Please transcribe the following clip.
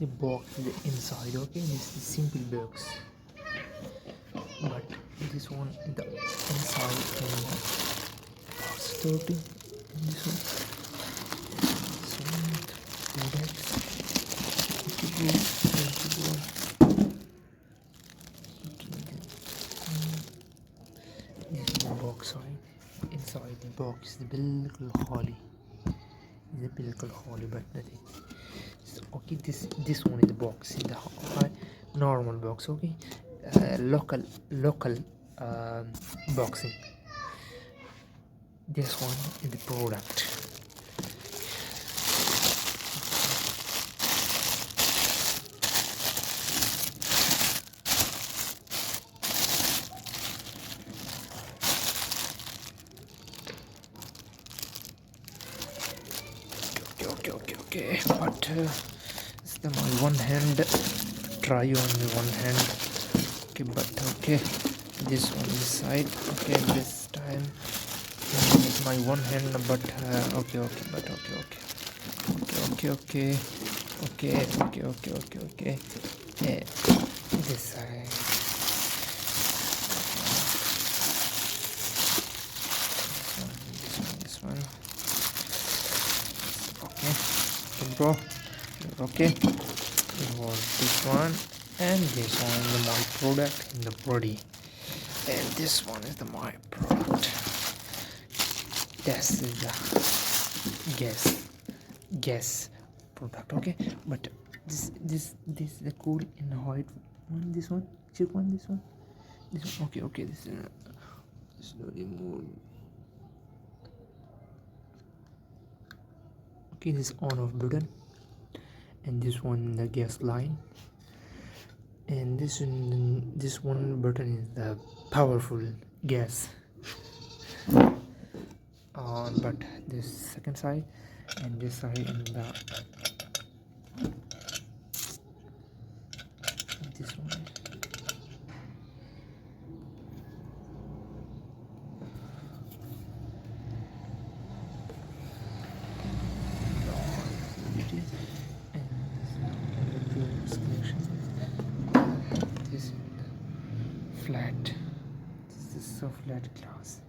the box is the inside. Okay, this is simple box, but this one is the inside and the starting. And this one products. This is the box side. Inside the box is the بالكل خالي. The بالكل خالي but nothing. So, okay, this one is the box in the normal box. Okay, local boxing. This one is the product. Okay, but it's the my one hand try on the one hand. Okay, but okay, this one this side. Okay, this time with my one hand, but okay, but okay. This side. This one. Okay, bro. Okay, it was this one and this one is my product in the body, and this one is the my product. This is the gas product. Okay, but this is the cool in the white one. This one, check one. This one. Okay. This is slowly move. Okay, this on off button, and this one the gas line, and this one button is the powerful gas on, but this second side and this side and this one. Flat. This is so flat glass.